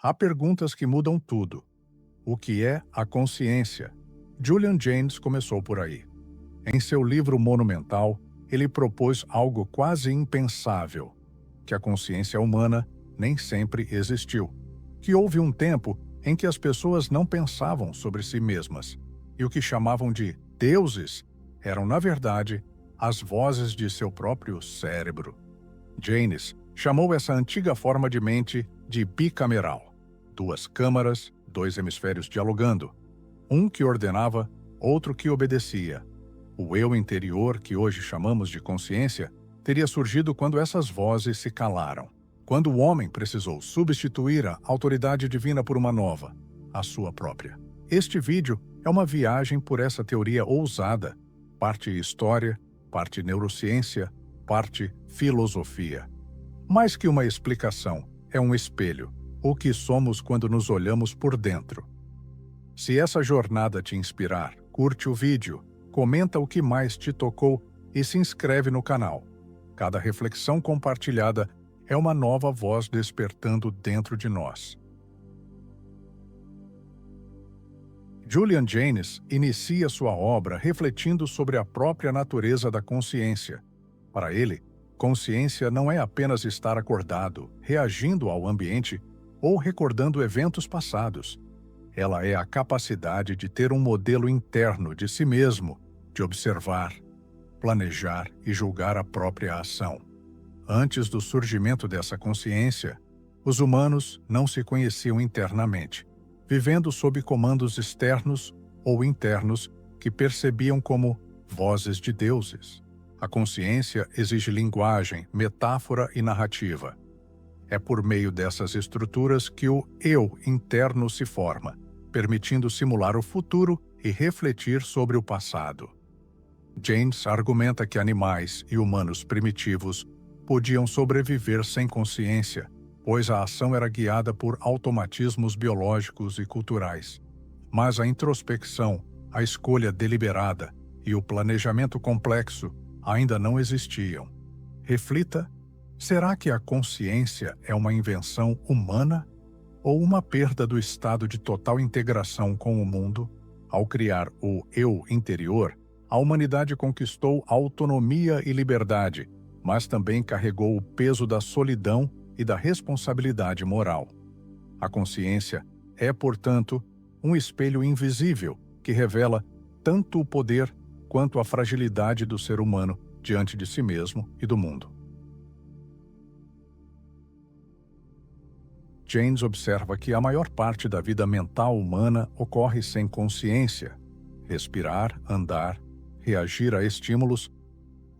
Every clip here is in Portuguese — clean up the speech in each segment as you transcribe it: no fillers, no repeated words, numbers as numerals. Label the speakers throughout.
Speaker 1: Há perguntas que mudam tudo. O que é a consciência? Julian Jaynes começou por aí. Em seu livro monumental, ele propôs algo quase impensável: que a consciência humana nem sempre existiu, que houve um tempo em que as pessoas não pensavam sobre si mesmas, e o que chamavam de deuses eram, na verdade, as vozes de seu próprio cérebro. Jaynes chamou essa antiga forma de mente de bicameral: duas câmaras, dois hemisférios dialogando, um que ordenava, outro que obedecia. O eu interior, que hoje chamamos de consciência, teria surgido quando essas vozes se calaram, quando o homem precisou substituir a autoridade divina por uma nova, a sua própria. Este vídeo é uma viagem por essa teoria ousada, parte história, parte neurociência, parte filosofia. Mais que uma explicação, é um espelho, o que somos quando nos olhamos por dentro. Se essa jornada te inspirar, curte o vídeo, comenta o que mais te tocou e se inscreve no canal. Cada reflexão compartilhada é uma nova voz despertando dentro de nós. Julian Jaynes inicia sua obra refletindo sobre a própria natureza da consciência. Para ele, consciência não é apenas estar acordado, reagindo ao ambiente ou recordando eventos passados. Ela é a capacidade de ter um modelo interno de si mesmo, de observar, planejar e julgar a própria ação. Antes do surgimento dessa consciência, os humanos não se conheciam internamente, vivendo sob comandos externos ou internos que percebiam como vozes de deuses. A consciência exige linguagem, metáfora e narrativa. É por meio dessas estruturas que o eu interno se forma, permitindo simular o futuro e refletir sobre o passado. Jaynes argumenta que animais e humanos primitivos podiam sobreviver sem consciência, pois a ação era guiada por automatismos biológicos e culturais. Mas a introspecção, a escolha deliberada e o planejamento complexo ainda não existiam. Reflita: será que a consciência é uma invenção humana ou uma perda do estado de total integração com o mundo? Ao criar o eu interior, a humanidade conquistou autonomia e liberdade, mas também carregou o peso da solidão e da responsabilidade moral. A consciência é, portanto, um espelho invisível que revela tanto o poder quanto a fragilidade do ser humano diante de si mesmo e do mundo. Jaynes observa que a maior parte da vida mental humana ocorre sem consciência. Respirar, andar, reagir a estímulos,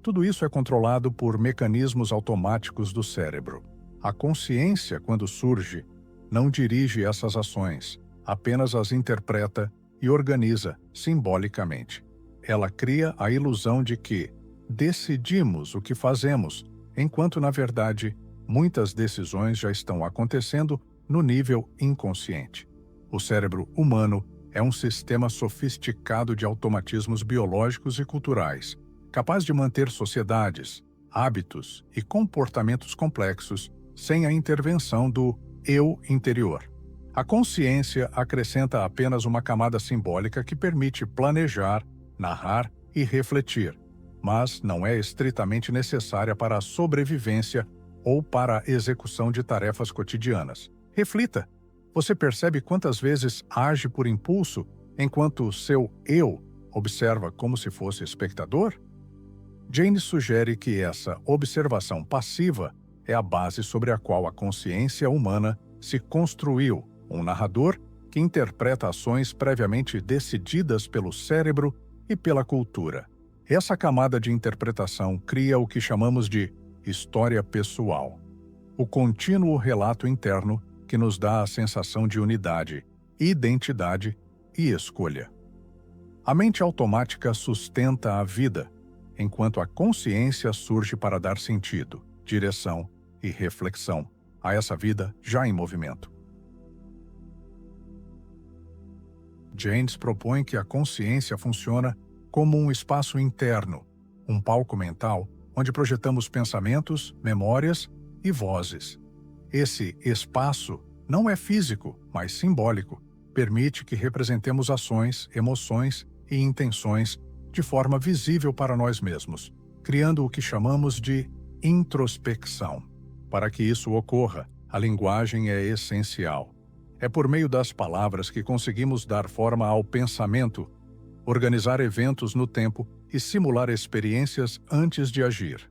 Speaker 1: tudo isso é controlado por mecanismos automáticos do cérebro. A consciência, quando surge, não dirige essas ações, apenas as interpreta e organiza simbolicamente. Ela cria a ilusão de que decidimos o que fazemos, enquanto, na verdade, muitas decisões já estão acontecendo no nível inconsciente. O cérebro humano é um sistema sofisticado de automatismos biológicos e culturais, capaz de manter sociedades, hábitos e comportamentos complexos sem a intervenção do eu interior. A consciência acrescenta apenas uma camada simbólica que permite planejar, narrar e refletir, mas não é estritamente necessária para a sobrevivência ou para a execução de tarefas cotidianas. Reflita: você percebe quantas vezes age por impulso enquanto seu eu observa como se fosse espectador? Jaynes sugere que essa observação passiva é a base sobre a qual a consciência humana se construiu, um narrador que interpreta ações previamente decididas pelo cérebro e pela cultura. Essa camada de interpretação cria o que chamamos de história pessoal, o contínuo relato interno que nos dá a sensação de unidade, identidade e escolha. A mente automática sustenta a vida, enquanto a consciência surge para dar sentido, direção e reflexão a essa vida já em movimento. Jaynes propõe que a consciência funciona como um espaço interno, um palco mental onde projetamos pensamentos, memórias e vozes. Esse espaço Não é físico, mas simbólico. Permite que representemos ações, emoções e intenções de forma visível para nós mesmos, criando o que chamamos de introspecção. Para que isso ocorra, a linguagem é essencial. É por meio das palavras que conseguimos dar forma ao pensamento, organizar eventos no tempo e simular experiências antes de agir.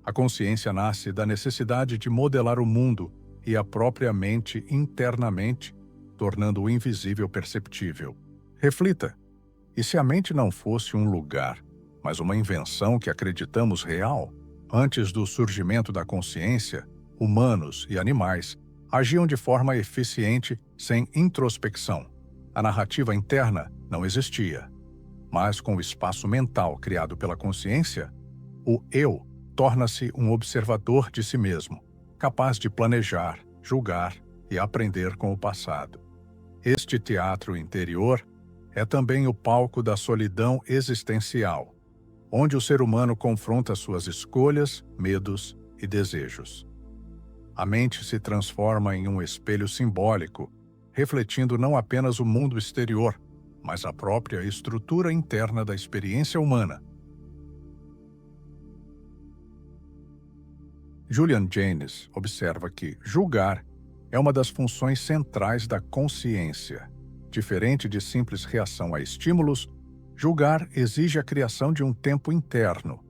Speaker 1: A consciência nasce da necessidade de modelar o mundo e a própria mente internamente, tornando o invisível perceptível. Reflita: e se a mente não fosse um lugar, mas uma invenção que acreditamos real? Antes do surgimento da consciência, humanos e animais agiam de forma eficiente sem introspecção. A narrativa interna não existia. Mas com o espaço mental criado pela consciência, o eu torna-se um observador de si mesmo, capaz de planejar, julgar e aprender com o passado. Este teatro interior é também o palco da solidão existencial, onde o ser humano confronta suas escolhas, medos e desejos. A mente se transforma em um espelho simbólico, refletindo não apenas o mundo exterior, mas a própria estrutura interna da experiência humana. Julian Jaynes observa que julgar é uma das funções centrais da consciência. Diferente de simples reação a estímulos, julgar exige a criação de um tempo interno,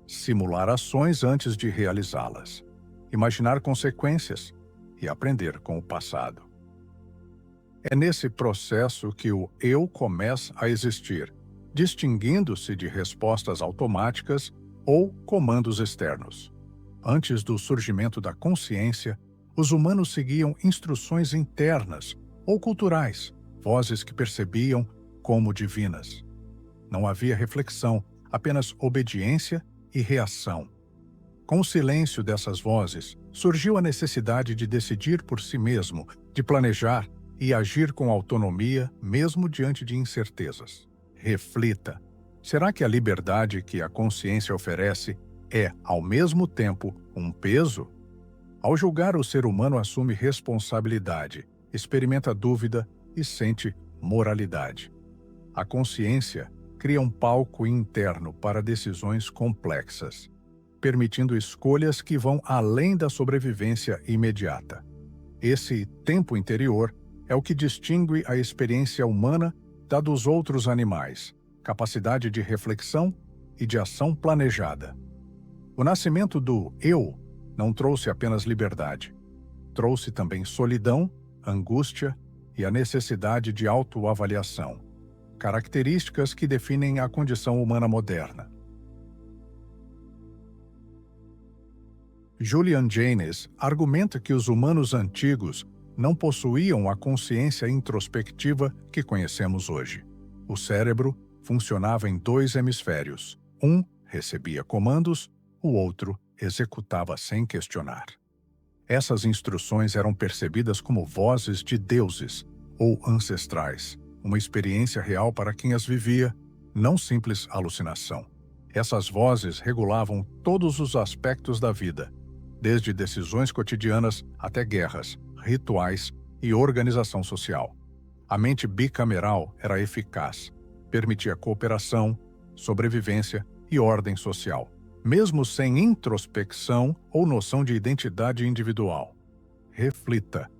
Speaker 1: simular ações antes de realizá-las, imaginar consequências e aprender com o passado. É nesse processo que o eu começa a existir, distinguindo-se de respostas automáticas ou comandos externos. Antes do surgimento da consciência, os humanos seguiam instruções internas ou culturais, vozes que percebiam como divinas. Não havia reflexão, apenas obediência e reação. Com o silêncio dessas vozes, surgiu a necessidade de decidir por si mesmo, de planejar e agir com autonomia, mesmo diante de incertezas. Reflita: será que a liberdade que a consciência oferece é, ao mesmo tempo, um peso? Ao julgar, o ser humano assume responsabilidade, experimenta dúvida e sente moralidade. A consciência cria um palco interno para decisões complexas, permitindo escolhas que vão além da sobrevivência imediata. Esse tempo interior é o que distingue a experiência humana da dos outros animais, capacidade de reflexão e de ação planejada. O nascimento do eu não trouxe apenas liberdade, trouxe também solidão, angústia e a necessidade de autoavaliação, características que definem a condição humana moderna. Julian Jaynes argumenta que os humanos antigos não possuíam a consciência introspectiva que conhecemos hoje. O cérebro funcionava em dois hemisférios. Um recebia comandos, o outro executava sem questionar. Essas instruções eram percebidas como vozes de deuses ou ancestrais, uma experiência real para quem as vivia, não simples alucinação. Essas vozes regulavam todos os aspectos da vida, desde decisões cotidianas até guerras, rituais e organização social. A mente bicameral era eficaz, permitia cooperação, sobrevivência e ordem social, mesmo sem introspecção ou noção de identidade individual. Reflita.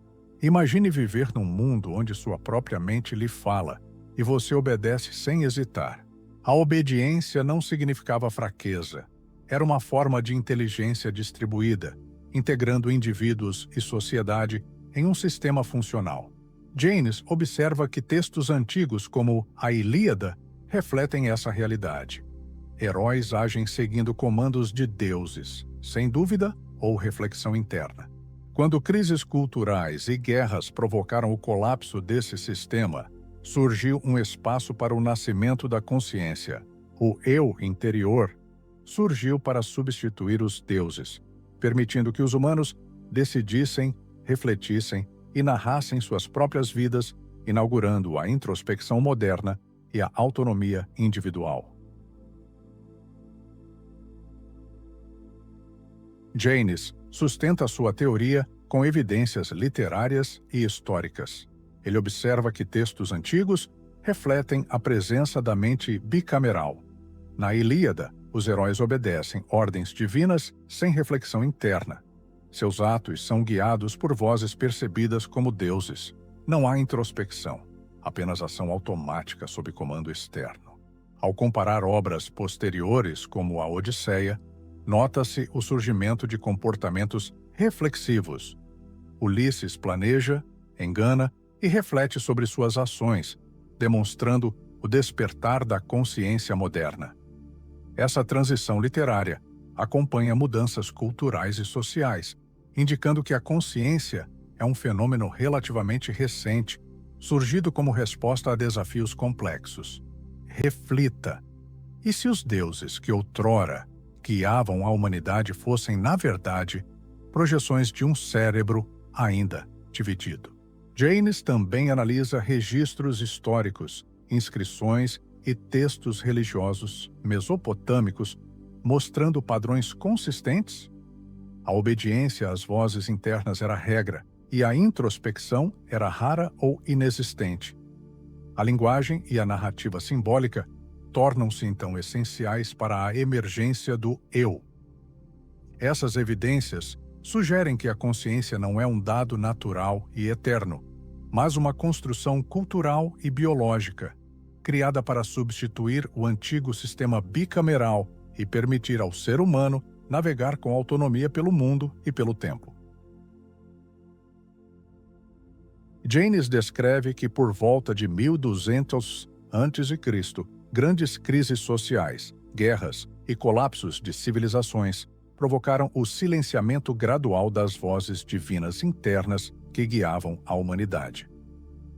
Speaker 1: Imagine viver num mundo onde sua própria mente lhe fala e você obedece sem hesitar. A obediência não significava fraqueza. Era uma forma de inteligência distribuída, integrando indivíduos e sociedade em um sistema funcional. Jaynes observa que textos antigos como a Ilíada refletem essa realidade. Heróis agem seguindo comandos de deuses, sem dúvida ou reflexão interna. Quando crises culturais e guerras provocaram o colapso desse sistema, surgiu um espaço para o nascimento da consciência. O eu interior surgiu para substituir os deuses, permitindo que os humanos decidissem, refletissem e narrassem suas próprias vidas, inaugurando a introspecção moderna e a autonomia individual. Jaynes sustenta sua teoria com evidências literárias e históricas. Ele observa que textos antigos refletem a presença da mente bicameral. Na Ilíada, os heróis obedecem ordens divinas sem reflexão interna. Seus atos são guiados por vozes percebidas como deuses. Não há introspecção, apenas ação automática sob comando externo. Ao comparar obras posteriores, como a Odisseia, nota-se o surgimento de comportamentos reflexivos. Ulisses planeja, engana e reflete sobre suas ações, demonstrando o despertar da consciência moderna. Essa transição literária acompanha mudanças culturais e sociais, indicando que a consciência é um fenômeno relativamente recente, surgido como resposta a desafios complexos. Reflita. E se os deuses que outrora guiavam a humanidade fossem, na verdade, projeções de um cérebro ainda dividido? Janes também analisa registros históricos, inscrições e textos religiosos mesopotâmicos, mostrando padrões consistentes. A obediência às vozes internas era regra, e a introspecção era rara ou inexistente. A linguagem e a narrativa simbólica tornam-se então essenciais para a emergência do eu. Essas evidências sugerem que a consciência não é um dado natural e eterno, mas uma construção cultural e biológica, criada para substituir o antigo sistema bicameral e permitir ao ser humano navegar com autonomia pelo mundo e pelo tempo. Janes descreve que por volta de 1200 a.C., grandes crises sociais, guerras e colapsos de civilizações provocaram o silenciamento gradual das vozes divinas internas que guiavam a humanidade.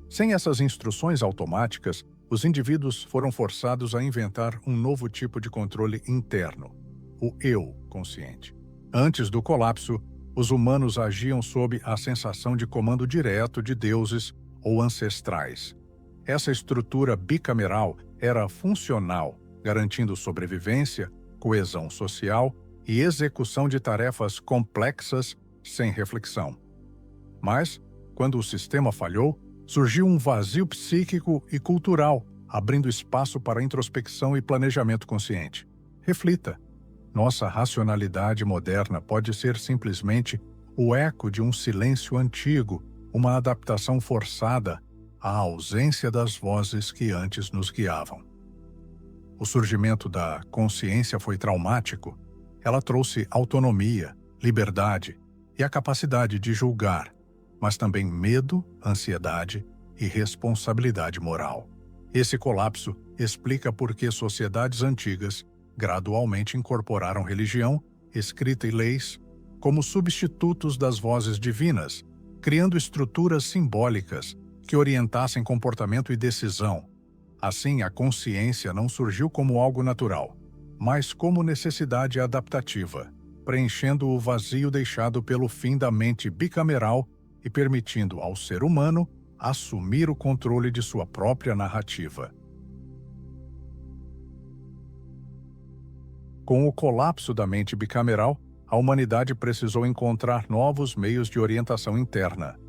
Speaker 1: Sem essas instruções automáticas, os indivíduos foram forçados a inventar um novo tipo de controle interno, o eu consciente. Antes do colapso, os humanos agiam sob a sensação de comando direto de deuses ou ancestrais. Essa estrutura bicameral era funcional, garantindo sobrevivência, coesão social e execução de tarefas complexas sem reflexão. Mas, quando o sistema falhou, surgiu um vazio psíquico e cultural, abrindo espaço para introspecção e planejamento consciente. Reflita. Nossa racionalidade moderna pode ser simplesmente o eco de um silêncio antigo, uma adaptação forçada à ausência das vozes que antes nos guiavam. O surgimento da consciência foi traumático. Ela trouxe autonomia, liberdade e a capacidade de julgar, mas também medo, ansiedade e responsabilidade moral. Esse colapso explica por que sociedades antigas gradualmente incorporaram religião, escrita e leis como substitutos das vozes divinas, criando estruturas simbólicas que orientassem comportamento e decisão. Assim, a consciência não surgiu como algo natural, mas como necessidade adaptativa, preenchendo o vazio deixado pelo fim da mente bicameral e permitindo ao ser humano assumir o controle de sua própria narrativa. Com o colapso da mente bicameral, a humanidade precisou encontrar novos meios de orientação interna.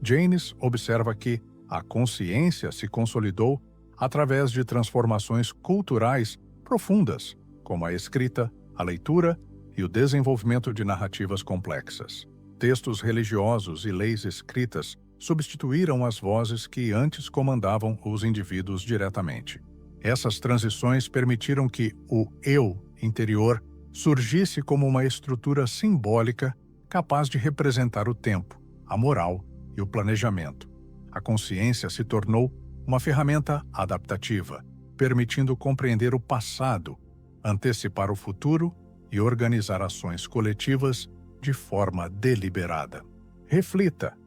Speaker 1: Janes observa que a consciência se consolidou através de transformações culturais profundas, como a escrita, a leitura e o desenvolvimento de narrativas complexas. Textos religiosos e leis escritas substituíram as vozes que antes comandavam os indivíduos diretamente. Essas transições permitiram que o eu interior surgisse como uma estrutura simbólica capaz de representar o tempo, a moral e o planejamento. A consciência se tornou uma ferramenta adaptativa, permitindo compreender o passado, antecipar o futuro e organizar ações coletivas de forma deliberada. Reflita.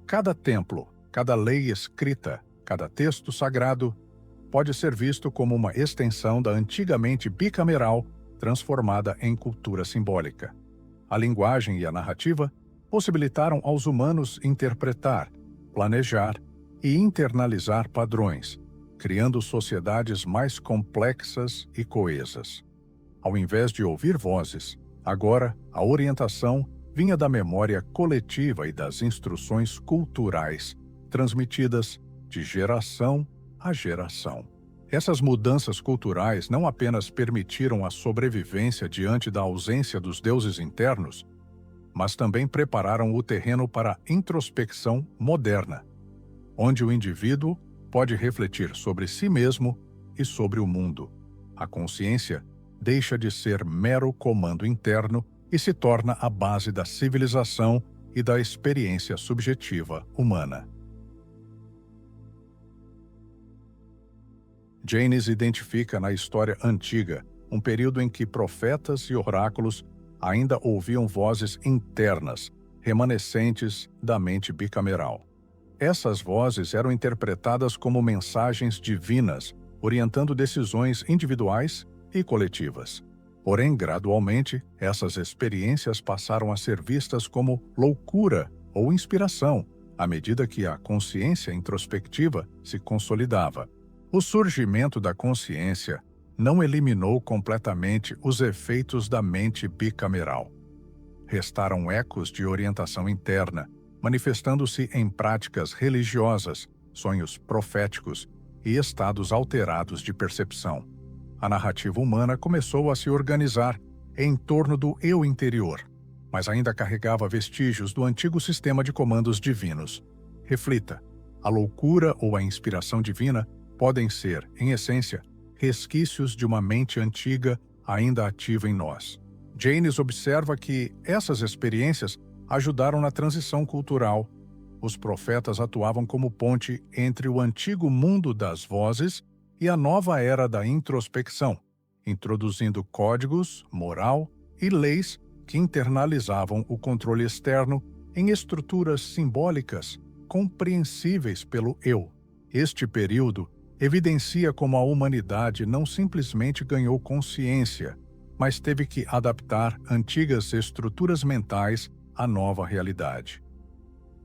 Speaker 1: Cada templo, cada lei escrita, cada texto sagrado pode ser visto como uma extensão da antiga mente bicameral transformada em cultura simbólica. A linguagem e a narrativa possibilitaram aos humanos interpretar, planejar e internalizar padrões, criando sociedades mais complexas e coesas. Ao invés de ouvir vozes, agora a orientação vinha da memória coletiva e das instruções culturais, transmitidas de geração a geração. Essas mudanças culturais não apenas permitiram a sobrevivência diante da ausência dos deuses internos, mas também prepararam o terreno para a introspecção moderna, onde o indivíduo pode refletir sobre si mesmo e sobre o mundo. A consciência deixa de ser mero comando interno e se torna a base da civilização e da experiência subjetiva humana. Jaynes identifica na história antiga um período em que profetas e oráculos ainda ouviam vozes internas, remanescentes da mente bicameral. Essas vozes eram interpretadas como mensagens divinas, orientando decisões individuais e coletivas. Porém, gradualmente, essas experiências passaram a ser vistas como loucura ou inspiração, à medida que a consciência introspectiva se consolidava. O surgimento da consciência não eliminou completamente os efeitos da mente bicameral. Restaram ecos de orientação interna, manifestando-se em práticas religiosas, sonhos proféticos e estados alterados de percepção. A narrativa humana começou a se organizar em torno do eu interior, mas ainda carregava vestígios do antigo sistema de comandos divinos. Reflita: a loucura ou a inspiração divina podem ser, em essência, resquícios de uma mente antiga ainda ativa em nós. Jaynes observa que essas experiências ajudaram na transição cultural. Os profetas atuavam como ponte entre o antigo mundo das vozes e a nova era da introspecção, introduzindo códigos, moral e leis que internalizavam o controle externo em estruturas simbólicas compreensíveis pelo eu. Este período evidencia como a humanidade não simplesmente ganhou consciência, mas teve que adaptar antigas estruturas mentais à nova realidade.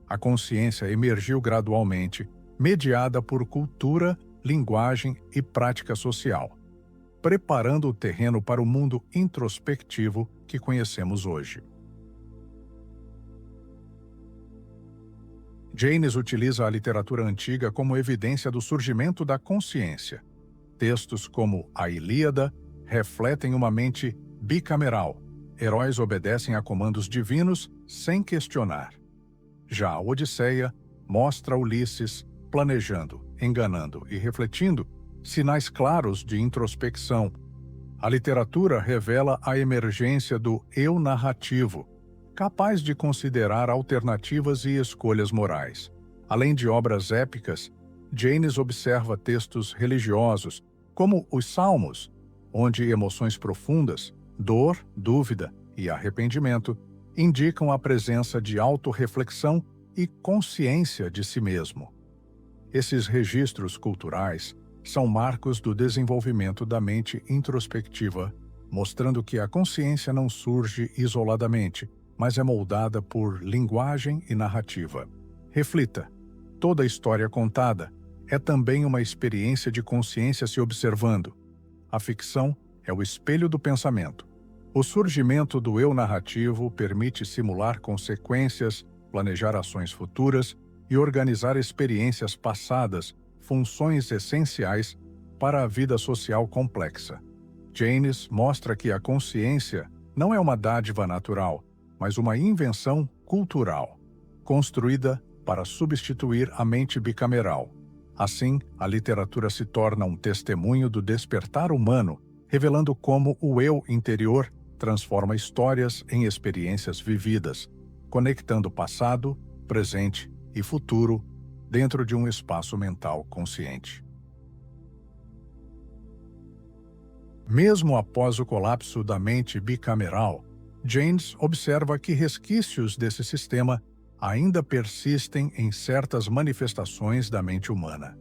Speaker 1: A consciência emergiu gradualmente, mediada por cultura, linguagem e prática social, preparando o terreno para o mundo introspectivo que conhecemos hoje. Jaynes utiliza a literatura antiga como evidência do surgimento da consciência. Textos como a Ilíada refletem uma mente bicameral. Heróis obedecem a comandos divinos sem questionar. Já a Odisseia mostra Ulisses planejando, enganando e refletindo sinais claros de introspecção. A literatura revela a emergência do eu narrativo, capaz de considerar alternativas e escolhas morais. Além de obras épicas, Jaynes observa textos religiosos, como os Salmos, onde emoções profundas, dor, dúvida e arrependimento indicam a presença de autorreflexão e consciência de si mesmo. Esses registros culturais são marcos do desenvolvimento da mente introspectiva, mostrando que a consciência não surge isoladamente, mas é moldada por linguagem e narrativa. Reflita: toda história contada é também uma experiência de consciência se observando. A ficção é o espelho do pensamento. O surgimento do eu narrativo permite simular consequências, planejar ações futuras e organizar experiências passadas, funções essenciais para a vida social complexa. Jaynes mostra que a consciência não é uma dádiva natural, mas uma invenção cultural, construída para substituir a mente bicameral. Assim, a literatura se torna um testemunho do despertar humano, revelando como o eu interior transforma histórias em experiências vividas, conectando passado, presente e futuro dentro de um espaço mental consciente. Mesmo após o colapso da mente bicameral, Jaynes observa que resquícios desse sistema ainda persistem em certas manifestações da mente humana.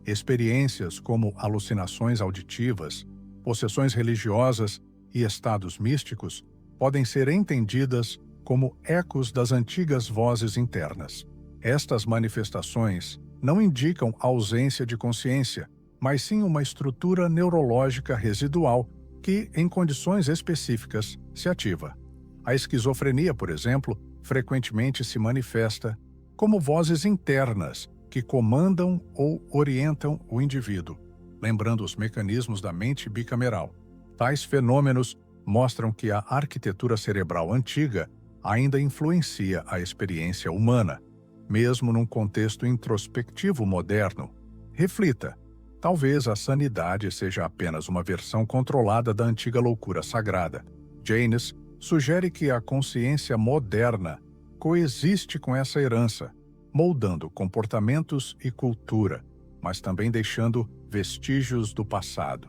Speaker 1: Experiências como alucinações auditivas, possessões religiosas e estados místicos podem ser entendidas como ecos das antigas vozes internas. Estas manifestações não indicam ausência de consciência, mas sim uma estrutura neurológica residual que, em condições específicas, se ativa. A esquizofrenia, por exemplo, frequentemente se manifesta como vozes internas que comandam ou orientam o indivíduo, lembrando os mecanismos da mente bicameral. Tais fenômenos mostram que a arquitetura cerebral antiga ainda influencia a experiência humana, mesmo num contexto introspectivo moderno. Reflita, talvez a sanidade seja apenas uma versão controlada da antiga loucura sagrada. Janes sugere que a consciência moderna coexiste com essa herança, moldando comportamentos e cultura, mas também deixando vestígios do passado.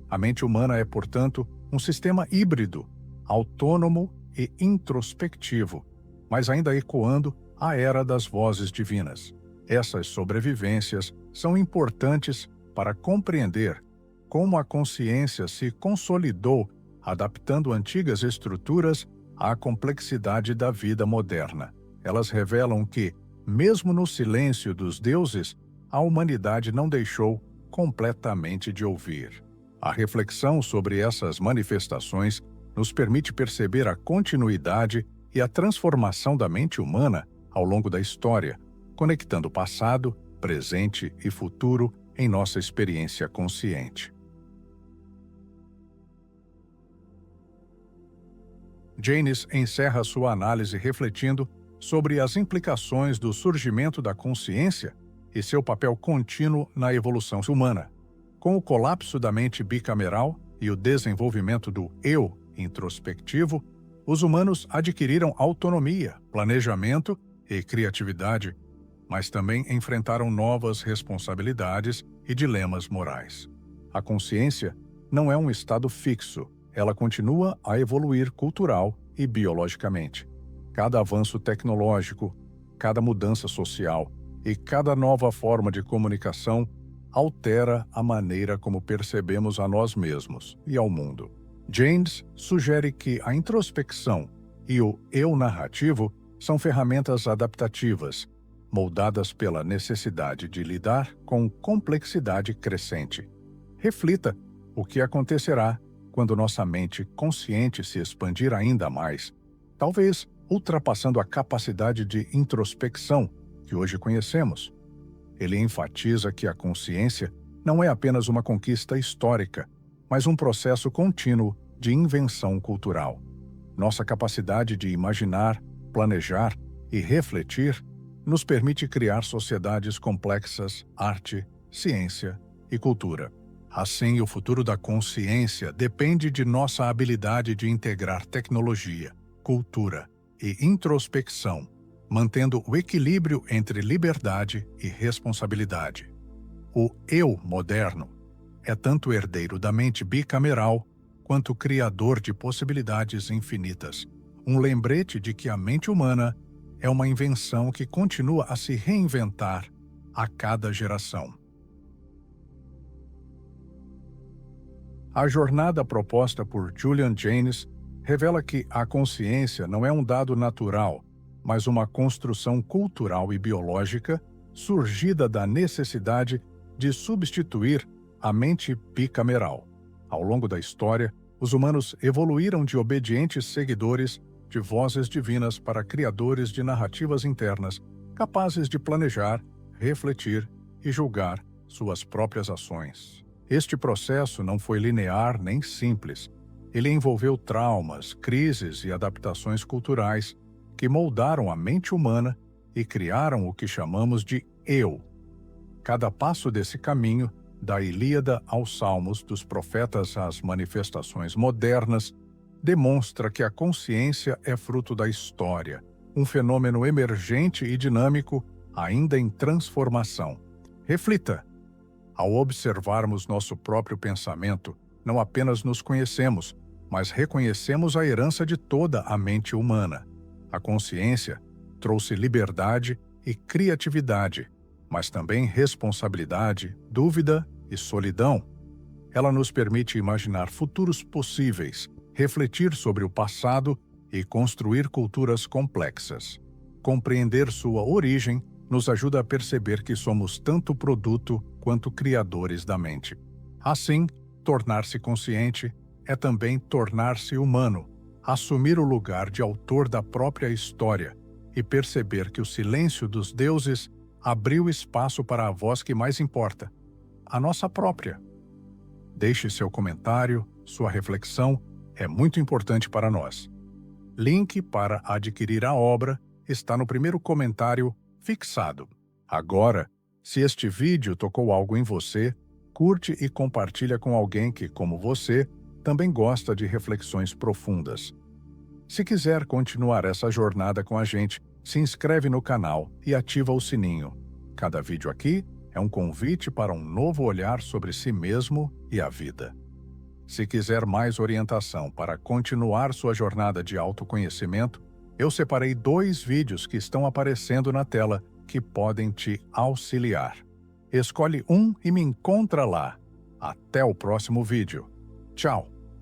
Speaker 1: A mente humana é, portanto, um sistema híbrido, autônomo e introspectivo, mas ainda ecoando a era das vozes divinas. Essas sobrevivências são importantes para compreender como a consciência se consolidou, adaptando antigas estruturas à complexidade da vida moderna. Elas revelam que, mesmo no silêncio dos deuses, a humanidade não deixou completamente de ouvir. A reflexão sobre essas manifestações nos permite perceber a continuidade e a transformação da mente humana ao longo da história, conectando passado, presente e futuro em nossa experiência consciente. Janes encerra sua análise refletindo sobre as implicações do surgimento da consciência e seu papel contínuo na evolução humana. Com o colapso da mente bicameral e o desenvolvimento do eu introspectivo, os humanos adquiriram autonomia, planejamento e criatividade, mas também enfrentaram novas responsabilidades e dilemas morais. A consciência não é um estado fixo, ela continua a evoluir cultural e biologicamente. Cada avanço tecnológico, cada mudança social e cada nova forma de comunicação altera a maneira como percebemos a nós mesmos e ao mundo. Janes sugere que a introspecção e o eu narrativo são ferramentas adaptativas, moldadas pela necessidade de lidar com complexidade crescente. Reflita o que acontecerá quando nossa mente consciente se expandir ainda mais, talvez ultrapassando a capacidade de introspecção que hoje conhecemos. Ele enfatiza que a consciência não é apenas uma conquista histórica, mas um processo contínuo de invenção cultural. Nossa capacidade de imaginar, planejar e refletir nos permite criar sociedades complexas, arte, ciência e cultura. Assim, o futuro da consciência depende de nossa habilidade de integrar tecnologia, cultura e introspecção, mantendo o equilíbrio entre liberdade e responsabilidade. O eu moderno é tanto herdeiro da mente bicameral quanto criador de possibilidades infinitas, um lembrete de que a mente humana é uma invenção que continua a se reinventar a cada geração. A jornada proposta por Julian Jaynes revela que a consciência não é um dado natural, mas uma construção cultural e biológica surgida da necessidade de substituir a mente bicameral. Ao longo da história, os humanos evoluíram de obedientes seguidores de vozes divinas para criadores de narrativas internas, capazes de planejar, refletir e julgar suas próprias ações. Este processo não foi linear nem simples. Ele envolveu traumas, crises e adaptações culturais que moldaram a mente humana e criaram o que chamamos de eu. Cada passo desse caminho, da Ilíada aos Salmos, dos profetas às manifestações modernas, demonstra que a consciência é fruto da história, um fenômeno emergente e dinâmico, ainda em transformação. Reflita. Ao observarmos nosso próprio pensamento, não apenas nos conhecemos, mas reconhecemos a herança de toda a mente humana. A consciência trouxe liberdade e criatividade, mas também responsabilidade, dúvida e solidão. Ela nos permite imaginar futuros possíveis, refletir sobre o passado e construir culturas complexas. Compreender sua origem nos ajuda a perceber que somos tanto produto quanto criadores da mente. Assim, tornar-se consciente é também tornar-se humano, assumir o lugar de autor da própria história e perceber que o silêncio dos deuses abriu espaço para a voz que mais importa, a nossa própria. Deixe seu comentário, sua reflexão é muito importante para nós. Link para adquirir a obra está no primeiro comentário fixado. Agora, se este vídeo tocou algo em você, curte e compartilha com alguém que, como você, também gosta de reflexões profundas. Se quiser continuar essa jornada com a gente, se inscreve no canal e ativa o sininho. Cada vídeo aqui é um convite para um novo olhar sobre si mesmo e a vida. Se quiser mais orientação para continuar sua jornada de autoconhecimento, eu separei 2 vídeos que estão aparecendo na tela que podem te auxiliar. Escolhe um e me encontra lá. Até o próximo vídeo. Tchau!